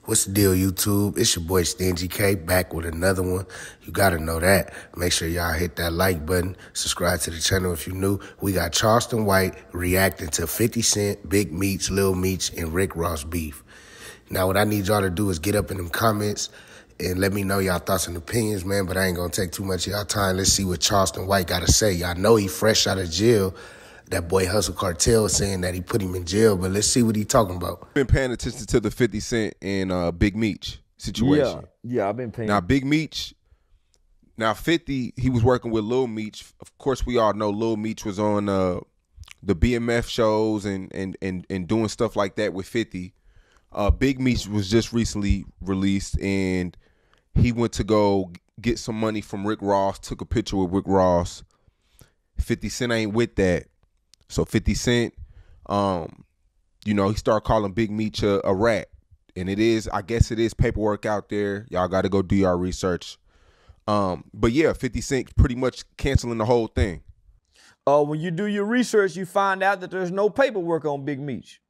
What's the deal, YouTube? It's your boy Stingy K back with another one. You gotta know that. Make sure y'all hit that like button. Subscribe to the channel if you're new. We got Charleston White reacting to 50 Cent, Big Meech, Lil Meech, and Rick Ross beef. Now, what I need y'all to do is get up in them comments and let me know y'all thoughts and opinions, man. But I ain't gonna take too much of y'all time. Let's see what Charleston White gotta say. Y'all know he fresh out of jail. That boy Hustle Cartel saying that he put him in jail, but let's see what he talking about. Been paying attention to the 50 Cent and Big Meech situation. Yeah, I've been paying. Now, Big Meech, now 50, he was working with Lil Meech. Of course, we all know Lil Meech was on the BMF shows and doing stuff like that with 50. Big Meech was just recently released, and he went to go get some money from Rick Ross, took a picture with Rick Ross. 50 Cent ain't with that. So 50 Cent, you know, he started calling Big Meech a rat. And it is, I guess it is paperwork out there. Y'all got to go do your research. But yeah, 50 Cent pretty much canceling the whole thing. When you do your research, you find out that there's no paperwork on Big Meech.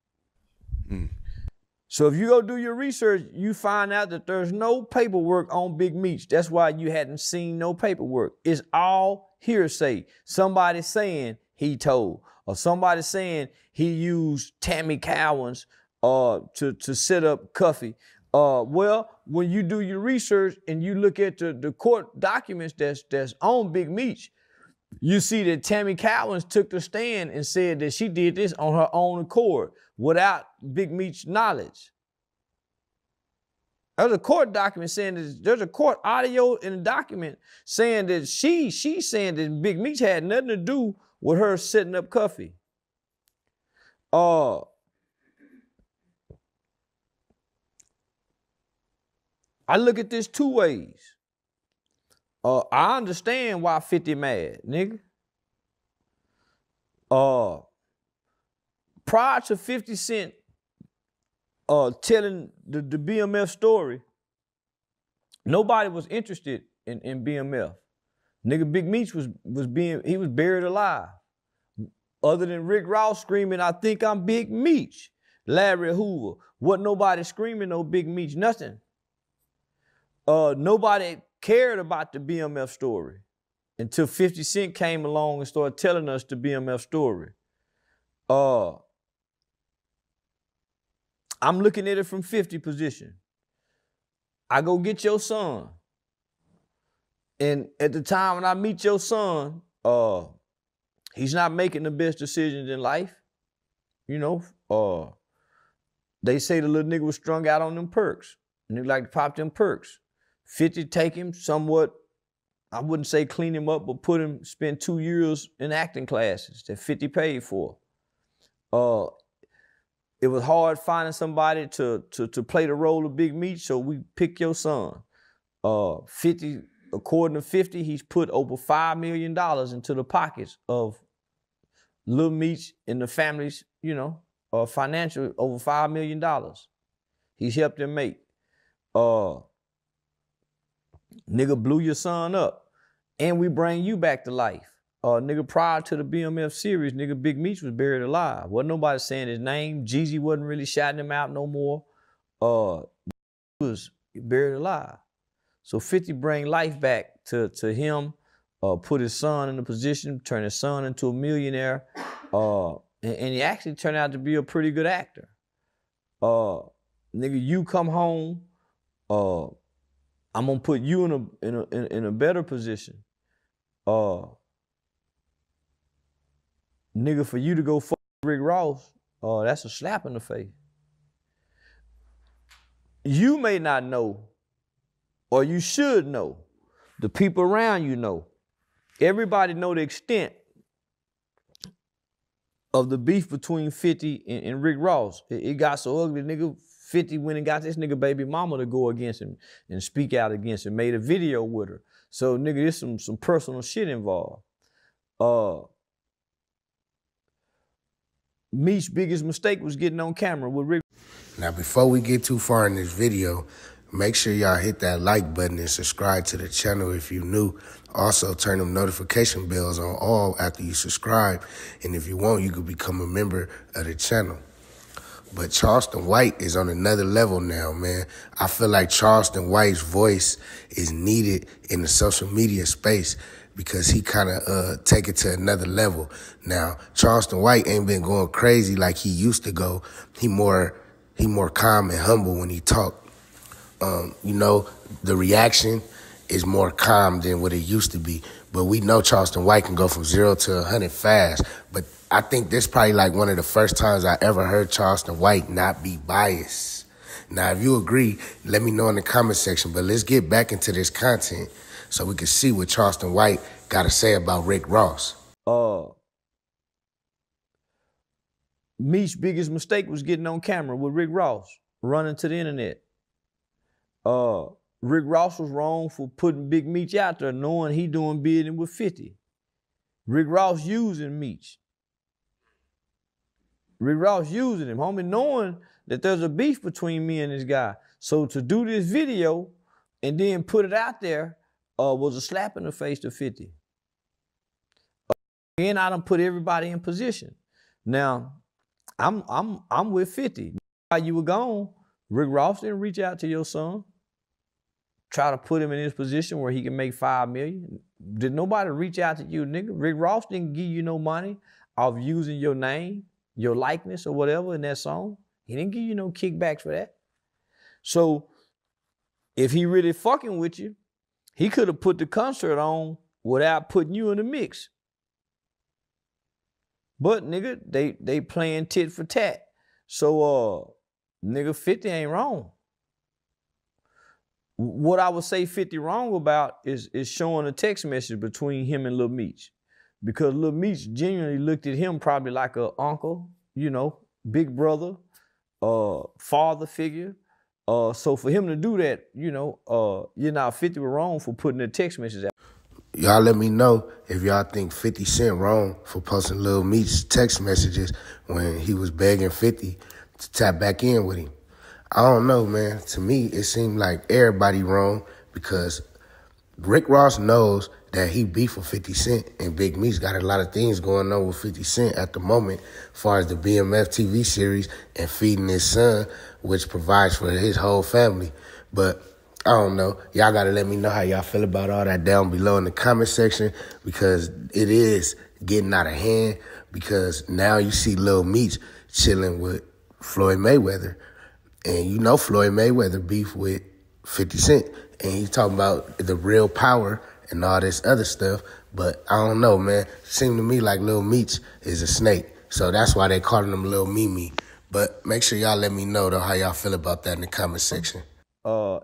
So if you go do your research, you find out that there's no paperwork on Big Meech. That's why you hadn't seen no paperwork. It's all hearsay. Somebody saying he told, or somebody saying he used Tammy Cowens to set up Cuffy. Well, when you do your research and you look at the court documents that's on Big Meech, you see that Tammy Cowens took the stand and said that she did this on her own accord without Big Meech's knowledge. There's a court document saying that there's a court audio in a document saying that she's saying that Big Meech had nothing to do with her setting up Cuffy. I look at this two ways. I understand why 50 mad, nigga. Prior to 50 Cent telling the BMF story, nobody was interested in BMF. Nigga, Big Meech was buried alive. Other than Rick Ross screaming, "I think I'm Big Meech." Larry Hoover, wasn't nobody screaming no Big Meech, nothing. Nobody cared about the BMF story until 50 Cent came along and started telling us the BMF story. I'm looking at it from 50 position. I go get your son. And at the time when I meet your son, he's not making the best decisions in life. You know, they say the little nigga was strung out on them perks. Nigga like to pop them perks. 50 take him somewhat, I wouldn't say clean him up, but spend 2 years in acting classes that 50 paid for. It was hard finding somebody to play the role of Big Meech, so we pick your son. 50, according to 50, he's put over $5 million into the pockets of Lil Meech and the family's, you know, financial, over $5 million. He's helped them make. Nigga blew your son up, and we bring you back to life. Nigga, prior to the BMF series, nigga, Big Meech was buried alive. Wasn't nobody saying his name. Jeezy wasn't really shouting him out no more. He was buried alive. So 50 bring life back to him, put his son in a position, turn his son into a millionaire, and he actually turned out to be a pretty good actor. Nigga, you come home, I'm gonna put you in a better position. Nigga, for you to go fuck Rick Ross, that's a slap in the face. You may not know, or you should know. The people around you know. Everybody know the extent of the beef between 50 and Rick Ross. It got so ugly, nigga. 50 went and got this nigga baby mama to go against him and speak out against him, made a video with her. So nigga, there's some personal shit involved. Meech's biggest mistake was getting on camera with Rick. Now, before we get too far in this video, make sure y'all hit that like button and subscribe to the channel if you're new. Also, turn them notification bells on all after you subscribe. And if you want, you could become a member of the channel. But Charleston White is on another level now, man. I feel like Charleston White's voice is needed in the social media space because he kind of take it to another level. Now, Charleston White ain't been going crazy like he used to go. He more calm and humble when he talk. You know, the reaction is more calm than what it used to be. But we know Charleston White can go from 0 to 100 fast. But I think this probably like one of the first times I ever heard Charleston White not be biased. Now, if you agree, let me know in the comment section. But let's get back into this content so we can see what Charleston White got to say about Rick Ross. Meech's biggest mistake was getting on camera with Rick Ross, running to the internet. Rick Ross was wrong for putting Big Meech out there knowing he doing bidding with 50. Rick Ross using Meech. Rick Ross using him, homie, knowing that there's a beef between me and this guy. So to do this video and then put it out there was a slap in the face to 50. And I done put everybody in position. Now, I'm with 50. While you were gone, Rick Ross didn't reach out to your son. Try to put him in his position where he can make $5 million. Did nobody reach out to you, nigga? Rick Ross didn't give you no money off using your name, your likeness or whatever in that song. He didn't give you no kickbacks for that. So if he really fucking with you, he could have put the concert on without putting you in the mix. But nigga, they playing tit for tat. So nigga, 50 ain't wrong. What I would say 50 wrong about is showing a text message between him and Lil Meech. Because Lil Meech genuinely looked at him probably like an uncle, you know, big brother, father figure. So for him to do that, you know, 50 were wrong for putting a text message out. Y'all let me know if y'all think 50 Cent wrong for posting Lil Meech's text messages when he was begging 50 to tap back in with him. I don't know, man. To me, it seemed like everybody wrong because Rick Ross knows that he beef with 50 Cent, and Big Meech got a lot of things going on with 50 Cent at the moment as far as the BMF TV series and feeding his son, which provides for his whole family. But I don't know. Y'all got to let me know how y'all feel about all that down below in the comment section because it is getting out of hand because now you see Lil Meech chilling with Floyd Mayweather. And you know Floyd Mayweather beef with 50 Cent. And he's talking about the real power and all this other stuff. But I don't know, man. Seemed to me like Lil Meech is a snake. So that's why they calling him Lil Mimi. But make sure y'all let me know, though, how y'all feel about that in the comment section.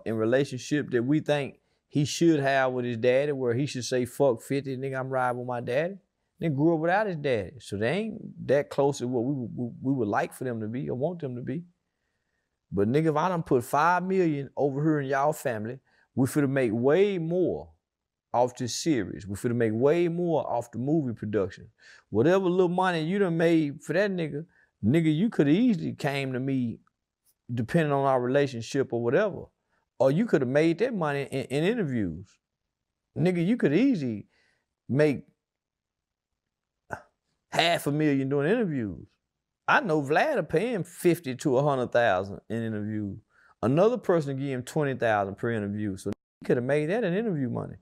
In relationship that we think he should have with his daddy, where he should say, fuck 50, nigga, I'm riding with my daddy. They grew up without his daddy. So they ain't that close to what we would like for them to be or want them to be. But nigga, if I done put $5 million over here in y'all family, we finna make way more off this series. We finna make way more off the movie production. Whatever little money you done made for that nigga, you could have easily came to me depending on our relationship or whatever. Or you could have made that money in interviews. Nigga, you could easily make $500,000 doing interviews. I know Vlad are paying $50,000 to $100,000 in interviews. Another person give him $20,000 per interview. So he could have made that in interview money.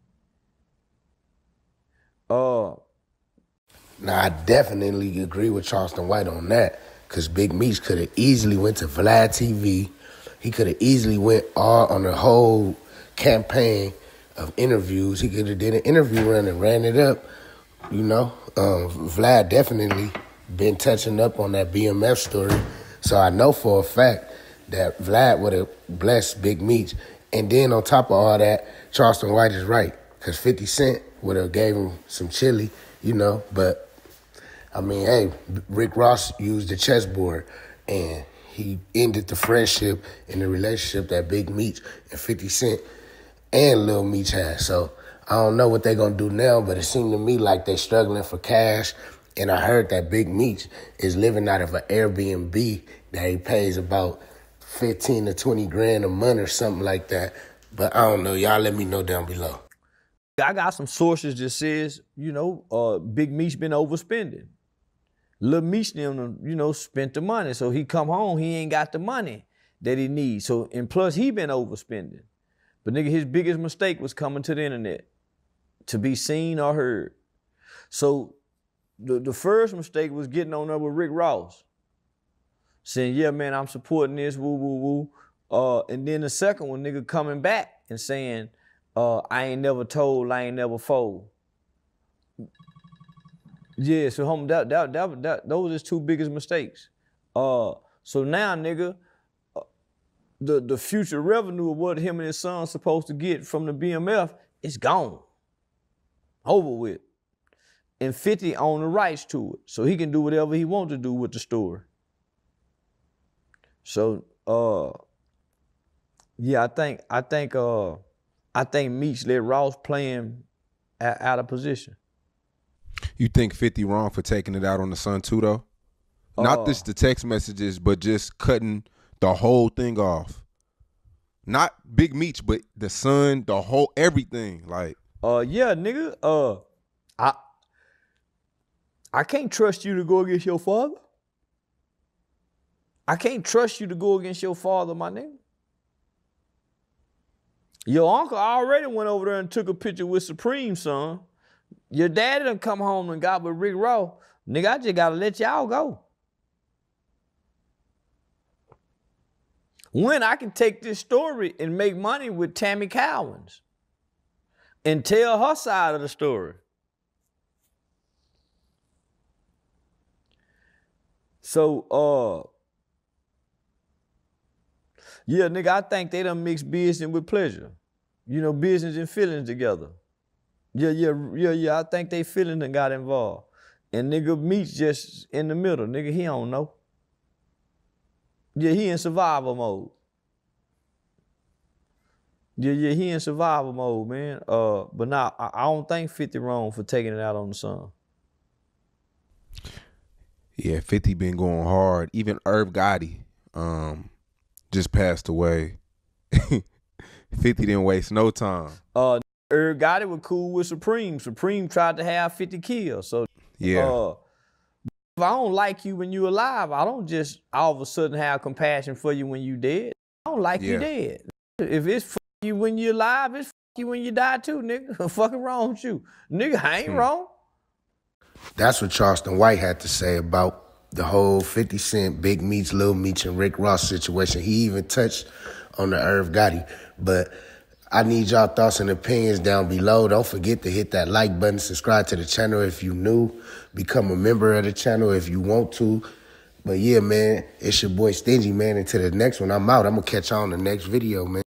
Now, I definitely agree with Charleston White on that because Big Meech could have easily went to Vlad TV. He could have easily went all on the whole campaign of interviews. He could have did an interview run and ran it up, you know. Vlad definitely been touching up on that BMF story. So I know for a fact that Vlad would have blessed Big Meech. And then on top of all that, Charleston White is right. Because 50 Cent would have gave him some chili, you know. But, I mean, hey, Rick Ross used the chessboard. And he ended the friendship and the relationship that Big Meech and 50 Cent and Lil Meech had. So I don't know what they're going to do now, but it seemed to me like they're struggling for cash. And I heard that Big Meech is living out of an Airbnb that he pays about 15 to 20 grand a month or something like that. But I don't know. Y'all let me know down below. I got some sources that says, Big Meech been overspending. Lil Meech them, you know, spent the money. So he come home, he ain't got the money that he needs. So, and plus he been overspending. But nigga, his biggest mistake was coming to the internet to be seen or heard. So the first mistake was getting on up with Rick Ross, saying, yeah, man, I'm supporting this, woo, woo, woo. And then the second one, nigga, coming back and saying, I ain't never told, I ain't never fold. Yeah, so homie, those is two biggest mistakes. So now, nigga, the future revenue of what him and his son's supposed to get from the BMF is gone. Over with. And 50 own the rights to it. So he can do whatever he wants to do with the story. So yeah, I think Meech let Ross play him out of position. You think 50 wrong for taking it out on the son too, though? Not just the text messages, but just cutting the whole thing off. Not Big Meech, but the son, the whole everything. Like, yeah, nigga. I can't trust you to go against your father. I can't trust you to go against your father, my nigga. Your uncle already went over there and took a picture with Supreme, son. Your daddy done come home and got with Rick Ross. Nigga, I just gotta let y'all go. When I can take this story and make money with Tammy Cowens and tell her side of the story. So, yeah, nigga, I think they done mix business with pleasure. You know, business and feelings together. Yeah, I think they feeling and got involved. And nigga, Meech just in the middle. Nigga, he don't know. Yeah, he in survival mode. Yeah, he in survival mode, man. But nah, I don't think 50 wrong for taking it out on the son. Yeah, 50 been going hard. Even Irv Gotti just passed away. 50 didn't waste no time. Irv Gotti was cool with Supreme. Supreme tried to have 50 kills. So yeah. If I don't like you when you alive, I don't just all of a sudden have compassion for you when you dead. I don't like you dead. If it's fuck you when you alive, it's fuck you when you die too, nigga. Fucking wrong with you. Nigga, I ain't wrong. That's what Charleston White had to say about the whole 50 Cent, Big Meech, Lil Meech, and Rick Ross situation. He even touched on the Irv Gotti. But I need y'all thoughts and opinions down below. Don't forget to hit that like button, subscribe to the channel if you new, become a member of the channel if you want to. But yeah, man, it's your boy Stingy, man. Until the next one, I'm out. I'm going to catch y'all on the next video, man.